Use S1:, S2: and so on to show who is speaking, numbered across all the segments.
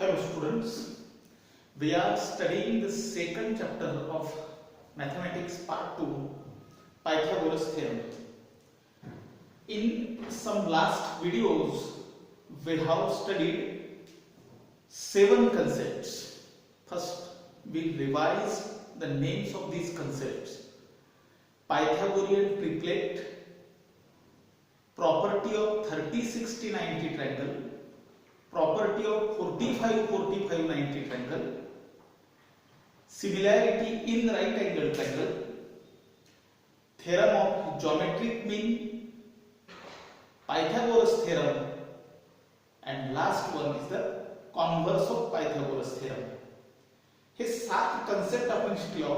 S1: Hello students, we are studying the second chapter of Mathematics Part 2, Pythagoras Theorem. In some last videos, we have studied 7 concepts. First, we revise the names of these concepts. Pythagorean triplet, property of 30-60-90 triangle, property of 45-45-90 triangle, similarity in right angle triangle, theorem of geometric mean, Pythagoras theorem, and last one is the converse of Pythagoras theorem. हे 7 concept आपण शिकलो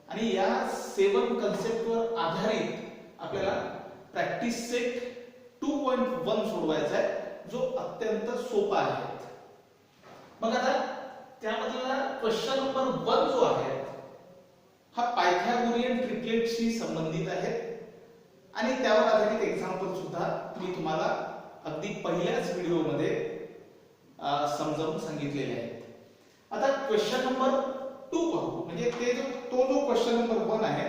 S1: आणि या 7 concept वर आधारित आपल्याला practice set 2.1 सोडवायचा आहे जो अत्यंत सोपा आहे. मग आता त्यामधला क्वेश्चन नंबर 1 जो आहे हा पायथागोरियन ट्रिपलेटशी संबंधित आहे आणि त्यावर आधारित एक्झाम्पल सुद्धा मी तुम्हाला अगदी पहिल्याच व्हिडिओमध्ये समजावून सांगितलेले आहेत. आता क्वेश्चन नंबर 2 पाहू. म्हणजे तो जो क्वेश्चन नंबर 1 आहे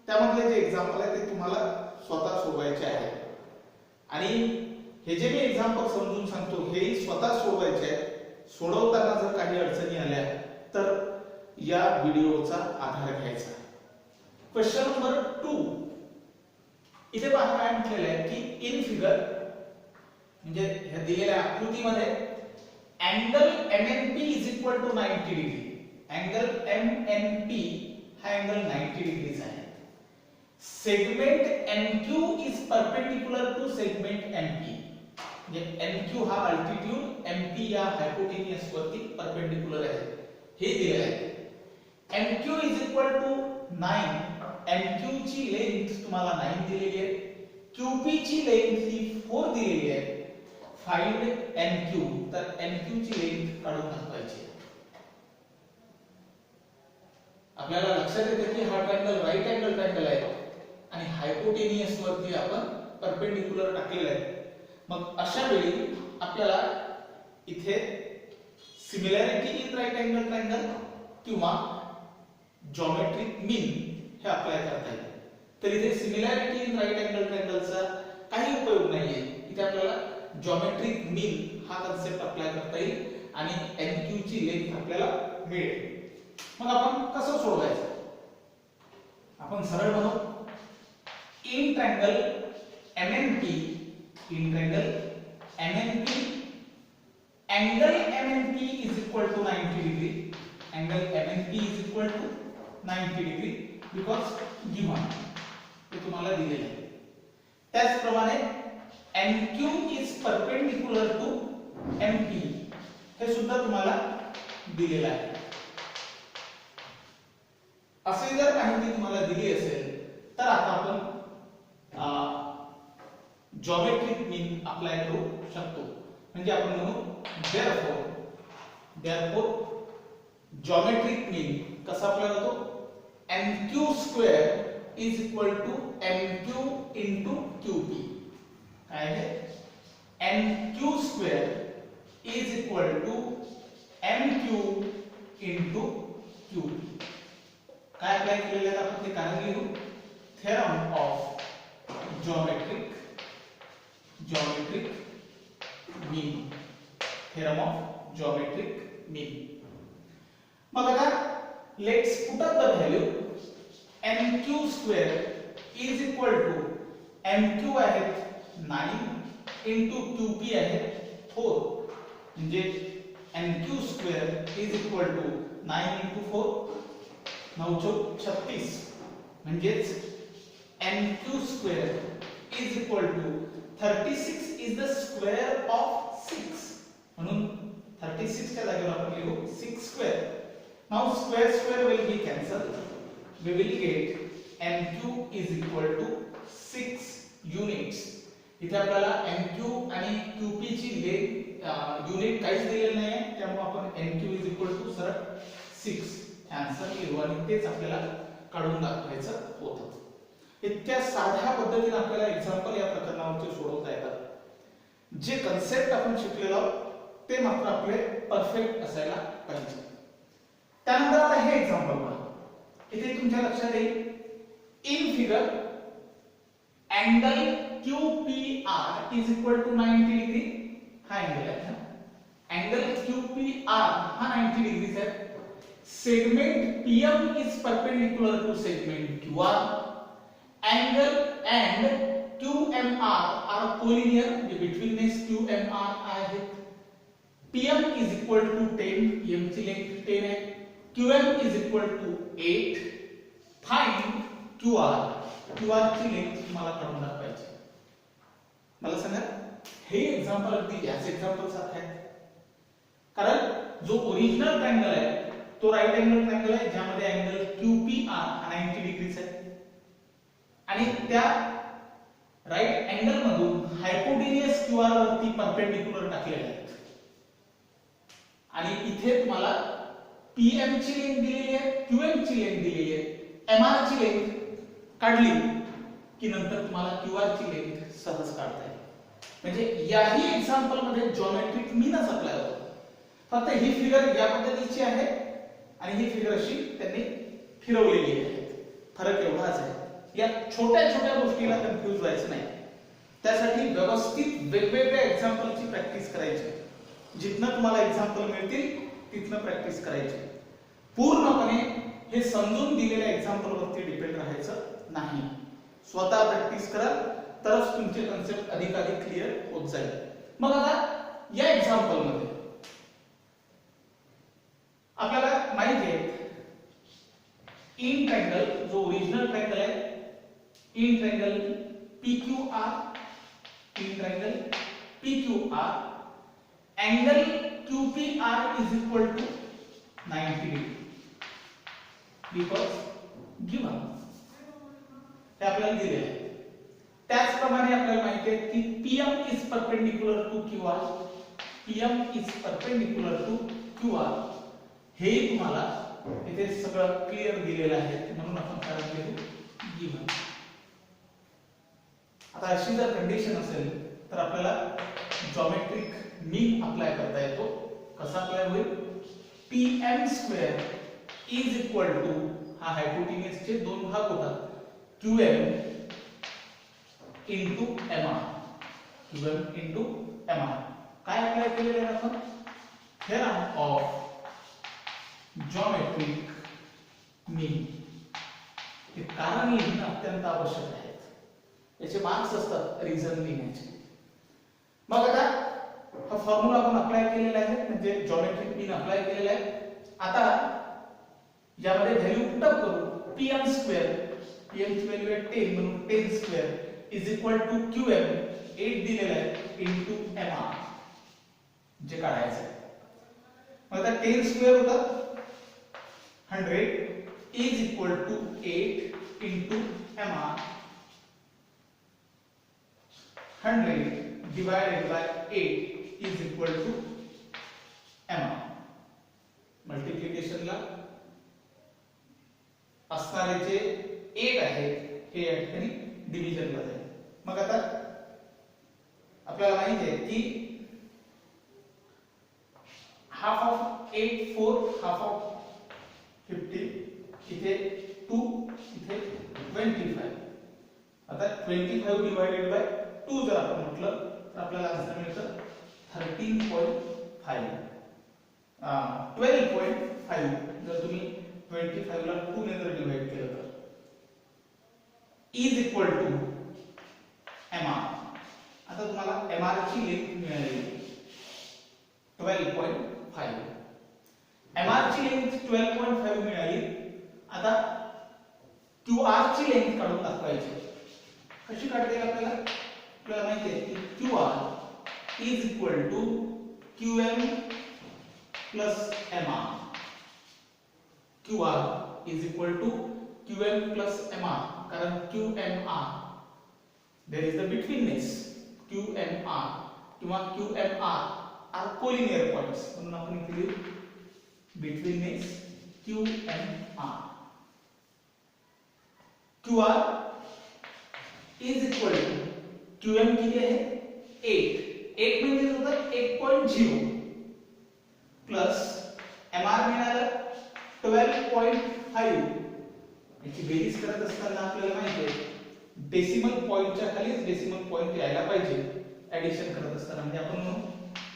S1: त्यामधले जे एक्झाम्पल आहे ते तुम्हाला स्वतः सोडवायचे आहे आणि हे जे मी एक्झाम्पल समजून सांगतो हे स्वतः सोडवायचे आहे. सोडवताना जर काही अडचणी आल्या तर या व्हिडिओचा आधार घ्यायचा. क्वेश्चन नंबर 2 इथे पहा काय म्हटलेलं आहे की इन फिगर म्हणजे ह्या दिलेल्या आकृतीमध्ये angle MNP is equal to 90 degree. Angle MNP हा अँगल 90 डिग्रीचा आहे. Segment NQ is perpendicular to segment MP. म्हणजे NQ हा अल्टिट्यूड MP या हायपोटेन्यूस वरती परपेंडिक्युलर आहे हे दिलेले आहे. NQ is equal to 9. NQ ची लेंथ तुम्हाला 9 दिलेली आहे. QP ची लेंथ ही 4 दिलेली आहे. फाइंड NQ तर NQ ची लेंथ काढून दाखवायची. आपल्याला लक्षात येते की हा ट्रायंगल राईट अँगल ट्रायंगल आहे आणि हायपोटेन्यूस वरती आपण परपेंडिक्युलर टाकलेला आहे. मग अशा वेळी आपल्याला इथे similarity in right angle triangle किंवा जॉमेट्रिक मीन हे अप्लाय करता येईल. तर इथे सिमिलॅरिटी इन राईट अँगल ट्रायंगलचा काही उपयोग नाहीये. इथे आपल्याला जॉमेट्रिक मीन हा कन्सेप्ट अप्लाय करता येईल आणि NQ ची लेंथ आपल्याला मिळेल. मग आपण कसं सोडवायचं आपण सरळ बनवू. In triangle MNP angle MNP is equal to 90 degree. Angle MNP is equal to 90 degree because given हे तुम्हाला दिलेले आहे. त्याचप्रमाणे NQ is perpendicular to MP हे सुद्धा तुम्हाला दिलेले आहे. असे जर माहिती तुम्हाला दिली असेल तर आता आपण जॉमेट्रिक मीन अप्लाय करू शकतो. म्हणजे आपण म्हणू therefore जॉमेट्रिक मीन कसा अप्लाय होतो. NQ square is equal to MQ into QP. काय आहे NQ square is equal to MQ into QP. काय अप्लाय केलेले आहे आपण ते कारण लिहू. Theorem of geometric mean. Theorem of geometric mean. मग आता let's put up the value. NQ square is equal to MQ आहे 9 इनटू QP आहे 4. म्हणजे NQ square is equal to 9 into 4 9 चौक 36. म्हणजेच NQ square is equal to 36 is the square of 6. म्हणून 36 च्या जागेवर आपण लिहू 6 square. Now square will be cancelled. We will get NQ is equal to 6 units. इथे आपल्याला NQ आणि QP ची युनिट काहीच दिलेलं नाही आहे त्यामुळे आपण NQ is equal to सरळ 6 आन्सर लिहू आणि तेच आपल्याला काढून दाखवायचं होतं. इतक्या साध्या पद्धतीने आपल्याला एक्झाम्पल या प्रकरणावरचे सोडवता येतात. जे कन्सेप्ट आपण शिकलेलो ते मात्र आपले परफेक्ट असायला पाहिजे. त्यानंतर आता हे एक्झाम्पल पहा. इथे तुमच्या लक्षात येईल in figure angle QPR is equal to 90 degree. हा अँगल आहे. अँगल QPR हा 90 डिग्री आहे. Segment PM is perpendicular to segment QR. Angle and QMR are collinear. Betweenness QMR आहेत. PM is equal to 10. PM ची length 10 आहे. QM is equal to 8. Find QR. QR ची length तुम्हाला काढून दाखवायची. मला सांगा हे एक्झाम्पल अगदी याच एक्झाम्पल सारखं आहे. कारण जो ओरिजिनल ट्रायंगल आहे तो राईट अँगल ट्रायंगल आहे ज्यामध्ये अँगल QPR 90 डिग्रीचा आहे. आणि त्या राईट अँगल मधून हायपोटेनियस QR वरती परपेंडिकुलर टाकलेले आहेत. आणि इथे तुम्हाला PM ची लेंथ दिलेली आहे, QM ची लेंथ दिलेली आहे. MR ची लेंथ काढली की नंतर तुम्हाला QR ची लेंथ सहज काढता येईल. म्हणजे याही एक्झाम्पल मध्ये जॉमेट्रिक मीनच अप्लाय होतो. फक्त ही फिगर या पद्धतीची आहे आणि ही फिगर अशी त्यांनी फिरवलेली आहे. फरक एवढाच आहे. या छोट्या छोट्या गोष्टीला कन्फ्यूज व्हायचं नाही. त्यासाठी व्यवस्थित वेगवेगळ्या एक्झाम्पलची प्रॅक्टिस करायची. जिथनं तुम्हाला एक्झाम्पल मिळतील तिथनं प्रॅक्टिस करायची. पूर्णपणे हे समजून दिलेल्या एक्झाम्पल वरती डिपेंड राहायचं नाही. स्वतः प्रॅक्टिस करा तरच तुमचे कन्सेप्ट अधिकाधिक क्लिअर होत जाईल. मग आता या एक्झाम्पल मध्ये आपल्याला माहिती आहे इन ट्रायंगल जो ओरिजिनल ट्रायंगल आहे in triangle PQR angle QPR is equal to 90 degree because given हे आपल्याला दिले आहे. त्याचप्रमाणे आपल्याला माहिती आहे की PM is perpendicular to QR. PM is perpendicular to QR. हे तुम्हाला इथे सगळं क्लिअर दिलेलं आहे म्हणून आपण काय लिहू गिवन. आता अशी जर कंडिशन असेल तर आपल्याला जॉमेट्रिक मीन अप्लाय करता येतो. कसा अप्लाय होईल? PM² इज इक्वल टू हा हायपोटेन्यूसचे दोन भाग होतात QM into MR. QM into MR काय अप्लाय केलेलं आहे आपण? Theorem of geometric mean. हे कारण लिहिणं अत्यंत आवश्यक आहे. याचे मार्क्स असतात रिझन लिहिण्याचे. मग आता हा फॉर्म्युला आपण अप्लाय केलेला आहे म्हणजे जॉमेट्रिक मीन अप्लाय केलेला आहे. आता यामध्ये व्हॅल्यू पुट अप करू. PM ची व्हॅल्यू आहे 10 म्हणून 10² इज इक्वल टू QM 8 दिलेला आहे इनटू MR जे काढायचं आहे. मग आता 10² होता 100 is equal to 8 into MR. 100 divided by 8 is equal to MR. मल्टिप्लिकेशनला असणारे जे 8 आहेत हे या ठिकाणी डिव्हिजनला जाईल. मग आता आपल्याला माहिती आहे की हाफ ऑफ 8 4 हाफ ऑफ 50 इथे 2 इथे 25. आता 25 डिवाइडेड बाय 2 जर आपण म्हटलं तर आपल्याला आन्सर मिळतं 13.5. 12.5 जर तुम्ही 25 ला 2 ने जर डिवाइड केलं तर इज इक्वल टू MR. आता तुम्हाला MR ची लेंथ मिळाली 12.5. MR ची लेंथ 12.5 मिळाली. आता QR ची लेंथ काढून दाखवायची. कशी काढता येईल आपल्याला? आपल्याला माहिती आहे की QR is equal to QM plus MR. QR is equal to QM plus MR कारण QMR there is the betweenness. QMR किंवा QMR आर कोलिनियर पॉइंट्स म्हणून आपण इथे लिहू betweenness QMR. QR is equal to QM किती आहे 8. 8 म्हणजे होतं 8.0 प्लस MR मिळालं 12.5. याची बेरीज करत असताना आपल्याला माहिती आहे डेसिमल पॉइंटच्या खालीच डेसिमल पॉइंट यायला पाहिजे ऍडिशन करत असताना. म्हणजे आपण म्हणू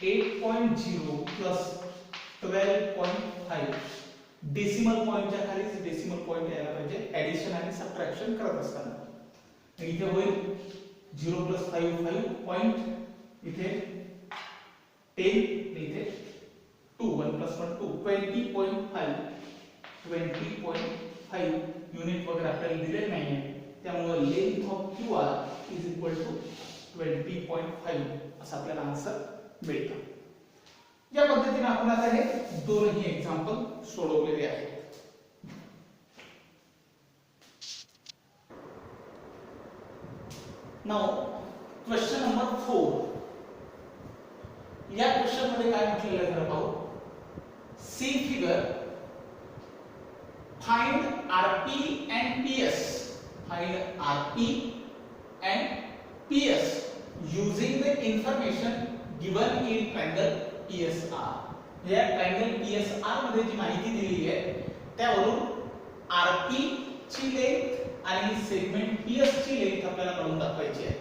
S1: 8.0 प्लस 12.5 डेसिमल पॉइंटच्या खालीच डेसिमल पॉइंट यायला पाहिजे ऍडिशन आणि सबट्रॅक्शन करत असताना. इथे होईल 0 प्लस 5 5 पॉइंट, इथे 10, इथे 2 1 प्लस 1 2 20.5 युनिट वगैरे आपल्याला दिले नाहीये, त्यामुळे length of QR is equal to 20.5 असा आपल्याला आन्सर मिळतो. या पद्धतीने आपण आता हे दोनही एक्झाम्पल सोडवलेले आहेत. Now question number 4. या क्वेश्चन मध्ये काय म्हटलेलं आहे जरा पाहू. See figure, find RP and PS. Find RP and PS using the information given in triangle PSR. या ट्रायंगल PSR मध्ये जी माहिती दिलेली आहे त्यावरून RP ची लेंथ आणि सेगमेंट PS ची लेंथ आपल्याला काढून दाखवायची आहे.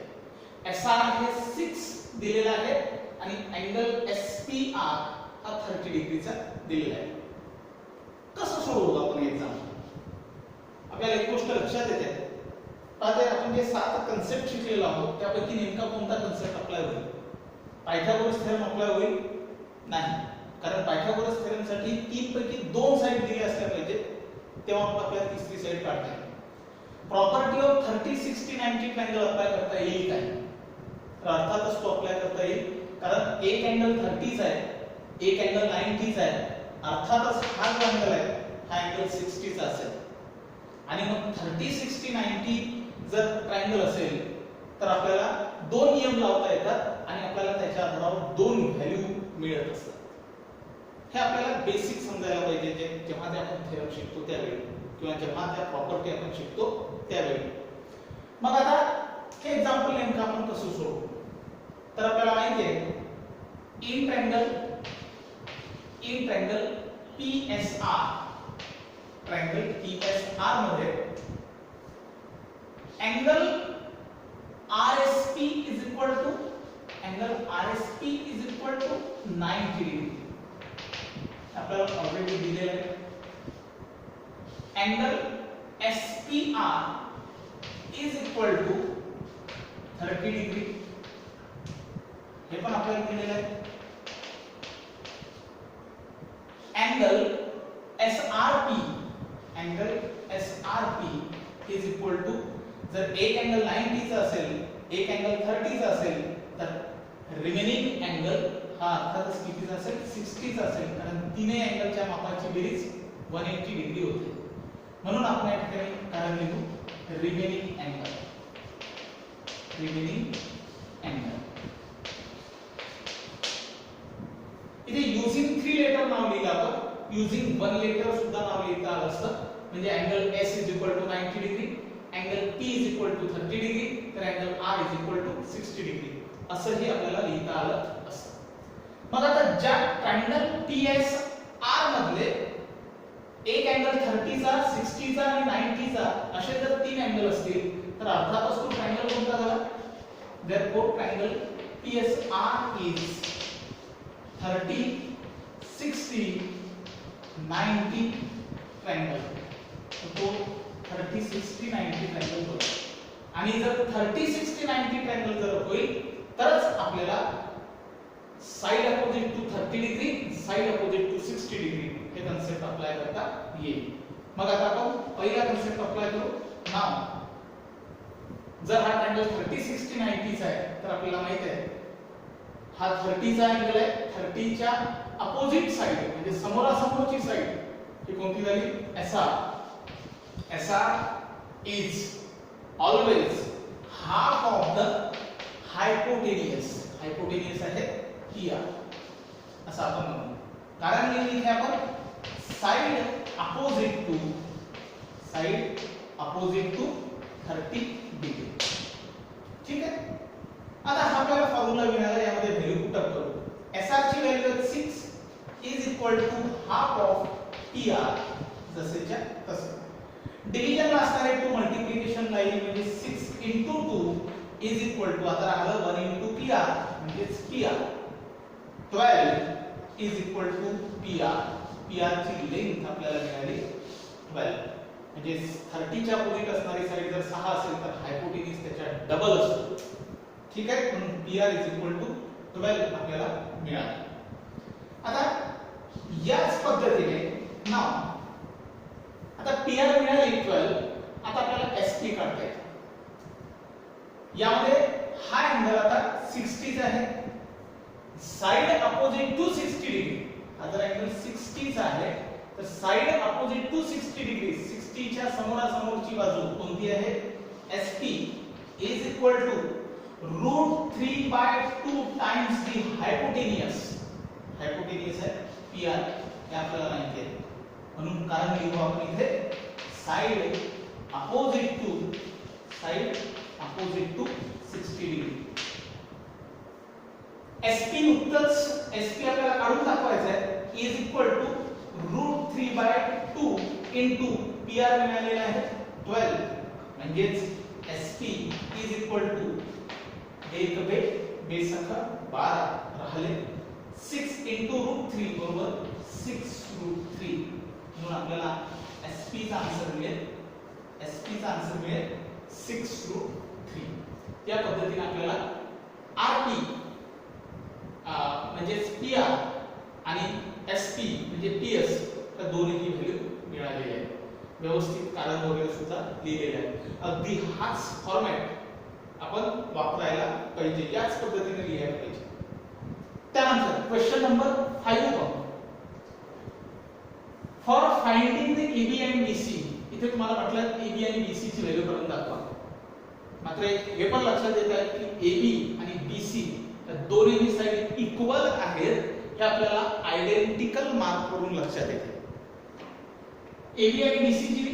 S1: SR हे 6 दिलेला आहे आणि अँगल SPR हा 30 डिग्रीचा दिलेला आहे. कसं सोडवू आपण एक्झाम्पल. आपल्याला एक गोष्ट लक्षात येते, आता आपण जे 7 कन्सेप्ट शिकलेलो आहोत त्यापैकी नेमका कोणता कन्सेप्ट अप्लाय होईल. पायथागोरस थेरम अप्लाय होईल नाही, कारण पायथागोरस थेरम साठी 3 पैकी 2 साइड दिली असल्या पाहिजे, तेव्हा आपल्याला तिसरी साइड काढता येईल. प्रॉपर्टी ऑफ 30 60 90 ट्रायंगल अप्लाय करता येईल काय, तर अर्थातच तो अप्लाय करता येईल, कारण एक अँगल 30 आहे, एक अँगल 90 आहे, अर्थातच हा जो अँगल आहे हा अँगल 60 चा असेल. आणि मग 30 60 90 जर ट्रायंगल असेल तर आपल्याला 2 नियम लावता येतात आणि आपल्याला त्याच्या आधारावर 2 व्हॅल्यू मिळत असतात. हे आपल्याला बेसिक समजायला पाहिजे जेव्हा ते आपण थेरम शिकतो त्यावेळी किंवा जेव्हा त्या प्रॉपर्टी आपण शिकतो त्यावेळी. मग आता हे एक्झाम्पल नेमकं आपण कसं सोडवू, तर आपल्याला माहिती आहे in triangle PSR, triangle PSR मध्ये angle RSP is equal to 90 degree. आपल्याला ऑलरेडी दिलेलं आहे. Angle SPR is equal to 30 degree, हे पण आपल्याला दिलेलं आहे. Angle SRP is equal to, जर एक अँगल 90 चा असेल, एक अँगल 30 चा असेल, तर रिमेनिंग अँगल हा अर्थातच कितीचा असेल, 60 चा असेल, कारण तिन्ही अँगलच्या मापाची बेरीज 180 डिग्री होते. म्हणून आपण या ठिकाणी कारण लिहू रिमेनिंग अँगल. इथे युजिंग 3 लेटर नाव लिहिलं आपण, युजिंग 1 लेटर सुद्धा नाव लिहिता आलं असतं. म्हणजे angle S is equal to 90 degree, angle P is equal to 30 degree, तर angle R is equal to 60 degree असंही आपल्याला लिहिता आलं असतं. मग आता ज्या ट्रायंगल PSR मधले एक अँगल 30 चा, 60 चा आणि 90 चा असे जर 3 अँगल असतील तर अर्थातच तो ट्रायंगल कोणता झाला. therefore triangle PSR is 30 60 90 triangle. तो 30 60 90 ट्रायंगल होईल. आणि जर 30 60 90 ट्रायंगल जर होईल तरच आपल्याला side opposite to 30 degree, side opposite to 60 degree हे कन्सेप्ट अप्लाय करता येईल. मग आता आपण पहिला कन्सेप्ट अप्लाय करू. नाव जर हा ट्रायंगल 30 60 90 चा आहे तर आपल्याला माहित आहे हा 30 चा अँगल आहे, 30 च्या अपोजिट साइड म्हणजे समोरासमोरची साइड ही कोणती झाली, SR. SR is always half of the hypotenuse. Hypotenuse आहे PR असं आपण म्हणू, कारण इथे आपण साइड अपोजिट टू 30 डिग्री. ठीक आहे. आता हा आपल्याला फॉर्म्युला मिळाला, यामध्ये व्हॅल्यू पुट अप करू. SR ची व्हॅल्यू आहे 6, is equal to half of P R, जसेच्या तसे. डिव्हिजनला असणारे 2 मल्टिप्लिकेशन लाईन म्हणजे 6 into 2 इज इक्वल टू आता राहिलं 1 into पी आर म्हणजे P R. 12 is equal to P R. P R ची लेंथ आपल्याला मिळाली 12. म्हणजे 30 च्या अपोजिट असणारी साइड जर 6 असेल तर हायपोटेन्यूज त्याच्या डबल असतो. ठीक आहे, म्हणून P R is equal to 12 आपल्याला मिळालं. आता याच पद्धतीने नाव आता पी आर मिळाली 12. आता आपल्याला एस पी काढता येईल. यामध्ये हा अँगल आता 60 चा आहे. Side opposite to 60 degree. हा जर अँगल 60 चा आहे तर साइड अपोजिट टू 60 डिग्री 60 च्या समोरासमोरची बाजू कोणती आहे? SP is equal to √3/2 times the hypotenuse. Hypotenuse आहे PR हे आपल्याला माहिती आहे. म्हणून कारण लिहू आपण इथे side opposite to 60 degree. SP नुकतंच SP आपल्याला काढून दाखवायचं आहे is equal to √3/2 into PR मिळालेला आहे 12. म्हणजेच SP is equal to 1 base 12 राहिले 6 into √3 बरोबर 6√3. म्हणून आपल्याला SP चा आन्सर मिळेल 6√3. या पद्धतीने आपल्याला RP म्हणजे PR आणि SP म्हणजे PS त्या दोन्हीची व्हॅल्यू मिळालेली आहे. व्यवस्थित कारण वगैरे सुद्धा लिहिलेले आहे. अगदी हाच फॉर्मॅट आपण वापरायला पाहिजे, याच पद्धतीने लिहायला पाहिजे. त्यानंतर क्वेश्चन नंबर 5 पाहू. For finding the AB and BC. इथे तुम्हाला म्हटलं AB आणि BC ची व्हॅल्यू करून दाखवा. मात्र हे पण लक्षात येत आहे की AB आणि BC या दोन्ही साइड इक्वल आहेत हे आपल्याला आयडेंटिकल मार्क करून लक्षात येते. AB आणि BC ची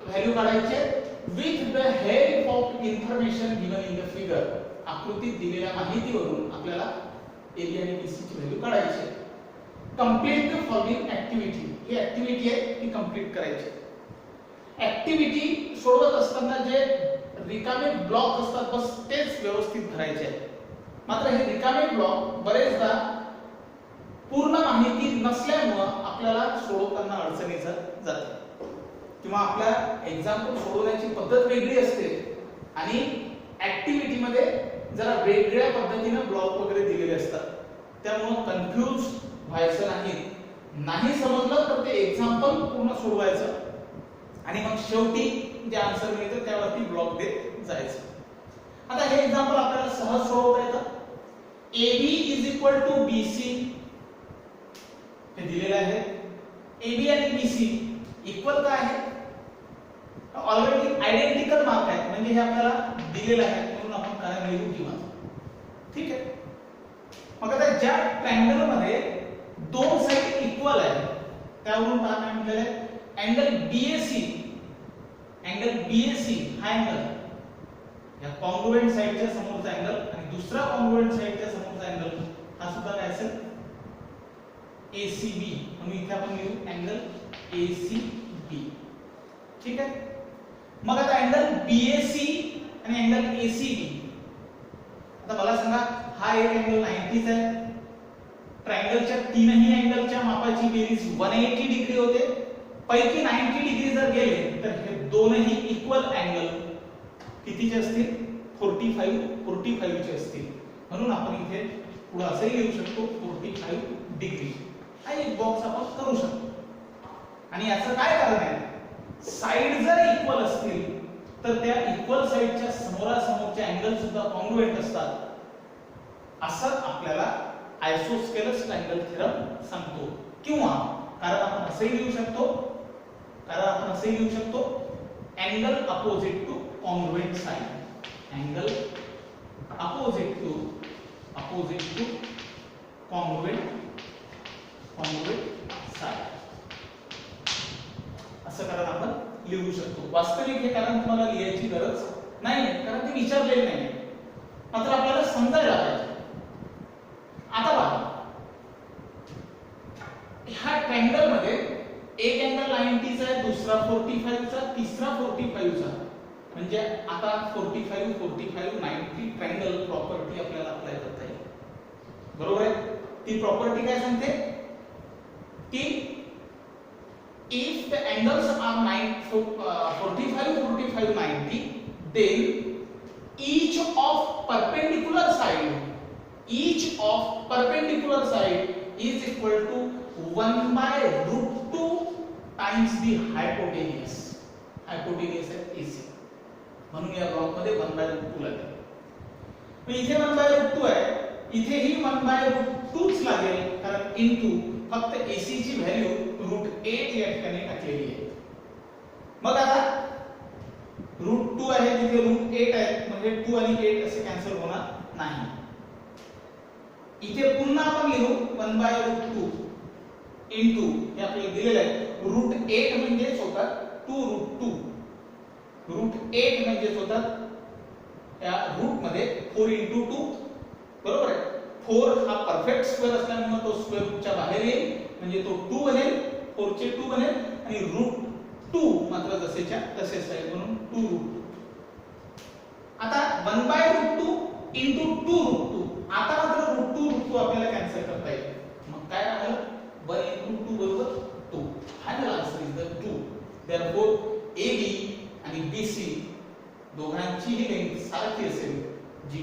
S1: व्हॅल्यू काढायची with the help of information given in the figure. आकृतीत दिलेल्या माहितीवरून आपल्याला AB आणि BC ची व्हॅल्यू काढायची आहे. Complete the following activity. He activity आहे ती कंप्लीट करायची. ऍक्टिव्हिटी सोडवत असताना जे रिकामे ब्लॉक असतात बस तेच व्यवस्थित भरायचे आहेत. मात्र हे रिकामे ब्लॉक बरेचदा पूर्ण माहिती नसल्यामुळे आपल्याला सोडवताना अडचणीचं जाते किंवा आपल्या एक्झाम्पल सोडवण्याची पद्धत वेगळी असते आणि ऍक्टिव्हिटी मध्ये जरा वेगळ्या पद्धतीने ब्लॉक वगैरे दिलेले असतात. त्यामुळे कन्फ्यूज व्हायचं नाही समजलं तर ते एक्झाम्पल पूर्ण सोडवायचं आणि मग शेवटी जे आन्सर मिळतं त्यावरती ब्लॉक देत जायचं. आता हे एक्झाम्पल आपल्याला सहज सोडवता येतं. AB is equal to BC हे दिलेलं आहे. AB आणि BC इक्वल का आहे? ऑलरेडी आयडेंटिकल मार्क आहे म्हणजे हे आपल्याला दिलेलं आहे म्हणून आपण काय लिहू किंवा. ठीक आहे. मग आता ज्या ट्रायंगल मध्ये दोन साइड इक्वल आहे त्यावरून काय म्हटलेलं आहे अँगल BAC हा अँगल या कॉन्ग्रुएंट साइडच्या समोरचा अँगल आणि दुसरा कॉन्ग्रुएंट साइडच्या समोरचा अँगल हा सुद्धा काय असेल ACB. म्हणून इथे आपण लिहू अँगल ACB. ठीक आहे. मग आता अँगल BAC आणि अँगल ACB. आता मला सांगा हा एक अँगल 90 आहे. ट्रायंगलच्या तीनही अँगलच्या मापाची बेरीज 180 डिग्री होते. पैकी 90 डिग्री जर गेले तर हे दोनही इक्वल अँगल कितीचे असतील 45 चे असतील. म्हणून आपण इथे पुढे असे लिहू शकतो 45 डिग्री. हा एक बॉक्स आपण करू शकतो. आणि याचं काय कारण आहे साइड जर इक्वल असतील तर त्या इक्वल साइडच्या समोरासमोरचे अँगल सुद्धा कॉन्ग्रुएंट असतात असं आपल्याला आयसोस्केलस ट्रायंगल थेरम सांगतो. किंवा कारण आपण असे लिहू शकतो angle opposite two congruent side. Angle opposite two congruent side असं कारण आपण लिहू शकतो. वास्तविक हे कारण तुम्हाला लिहायची गरज नाही कारण ते विचारलेले नाही. मात्र आपल्याला समजायला पाहिजे. आता बघा ट्रायंगल मध्ये एक अँगल 90 चा आहे, दुसरा 45 चा, तिसरा 45 चा, म्हणजे आता 45 45 90 ट्रायंगल प्रॉपर्टी आपल्याला अप्लाय करता येईल. बरोबर आहे. ती प्रॉपर्टी काय सांगते की if the angles are 45 45 90, then each of perpendicular side is equal to 1 by root 2 times the hypotenuse आहे AC. म्हणून या ब्लॉक मध्ये 1 by root 2 लागेल. मग इथे 1 by root 2 आहे, इथेही 1 by root 2 च लागेल, कारण इनटू फक्त AC ची व्हॅल्यू √8 या ठिकाणी टाकलेली आहे. मग आता √2 आहे, तिथे √8 आहे, म्हणजे 2 आणि 8 असे कॅन्सल होणार नाही. इथे पुन्हा आपण लिहू 1 by √2 इनटू हे आपल्याला दिलेलं आहे √8 म्हणजे होतात 2√2. √8 म्हणजे होतात या रूट मध्ये 4 × 2. बरोबर आहे. 4 हा परफेक्ट स्क्वेअर असल्यामुळे तो स्क्वेअर रूटच्या बाहेर येईल, म्हणजे तो 2 बनेल, 4 चे 2 बनेल, आणि √2 मात्र जसेच्या तसेच आहे, म्हणून 2√2. आता 1 by √2 into 2√2. आता मात्र √2 आपल्याला कॅन्सल करता येईल. मग काय राहिलं? 1 into 2 बरोबर 2. Final answer is the 2. Therefore AB आणि BC दोघांचीही लेंथ सारखी असेल, जी